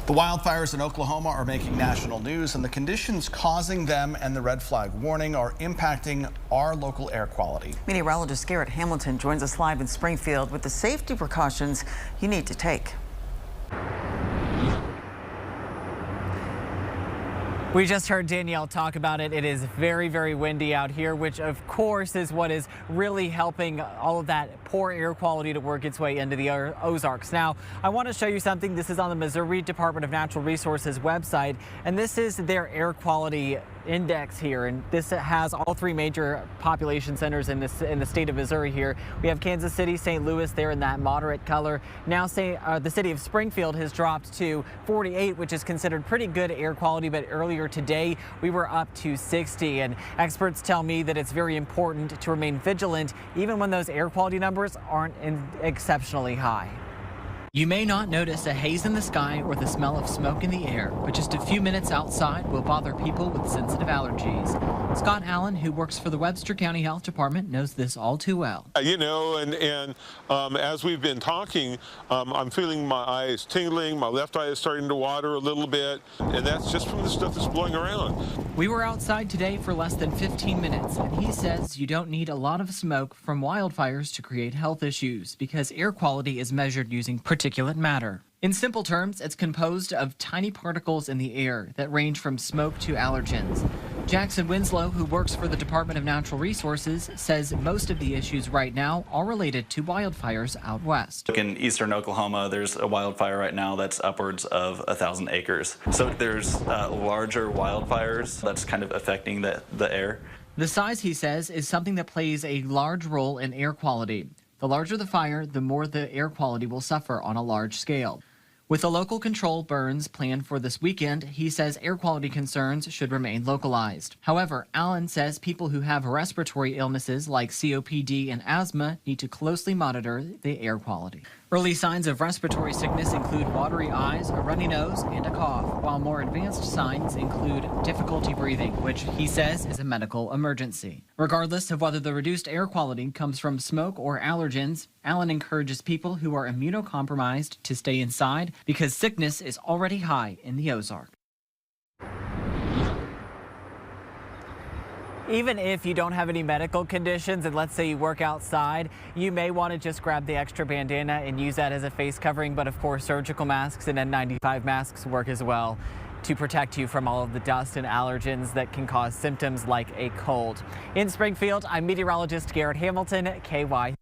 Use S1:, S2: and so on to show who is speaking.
S1: The wildfires in Oklahoma are making national news, and the conditions causing them and the red flag warning are impacting our local air quality.
S2: Meteorologist Garrett Hamilton joins us live in Springfield with the safety precautions you need to take.
S3: We just heard Danielle talk about it. It is very, very windy out here, which of course is what is really helping all of that poor air quality to work its way into the Ozarks. Now, I want to show you something. This is on the Missouri Department of Natural Resources website, and this is their air quality index here, and this has all three major population centers in the state of Missouri here. We have Kansas City, St. Louis there in that moderate color. Now the city of Springfield has dropped to 48, which is considered pretty good air quality, but earlier today we were up to 60, and experts tell me that it's very important to remain vigilant even when those air quality numbers aren't exceptionally high. You may not notice a haze in the sky or the smell of smoke in the air, but just a few minutes outside will bother people with sensitive allergies. Scott Allen, who works for the Webster County Health Department, knows this all too well.
S4: You know, as we've been talking, I'm feeling my eyes tingling, my left eye is starting to water a little bit, and that's just from the stuff that's blowing around.
S3: We were outside today for less than 15 minutes, and he says you don't need a lot of smoke from wildfires to create health issues because air quality is measured using particulate matter. In simple terms, it's composed of tiny particles in the air that range from smoke to allergens. Jackson Winslow, who works for the Department of Natural Resources, says most of the issues right now are related to wildfires out west.
S5: In eastern Oklahoma, there's a wildfire right now that's upwards of 1,000 acres. So there's larger wildfires that's kind of affecting the air.
S3: The size, he says, is something that plays a large role in air quality. The larger the fire, the more the air quality will suffer on a large scale. With the local control burns planned for this weekend, he says air quality concerns should remain localized. However, Allen says people who have respiratory illnesses like COPD and asthma need to closely monitor the air quality. Early signs of respiratory sickness include watery eyes, a runny nose, and a cough, while more advanced signs include difficulty breathing, which he says is a medical emergency. Regardless of whether the reduced air quality comes from smoke or allergens, Allen encourages people who are immunocompromised to stay inside because sickness is already high in the Ozarks. Even if you don't have any medical conditions and let's say you work outside, you may want to just grab the extra bandana and use that as a face covering. But of course, surgical masks and N95 masks work as well to protect you from all of the dust and allergens that can cause symptoms like a cold. In Springfield, I'm meteorologist Garrett Hamilton, KY.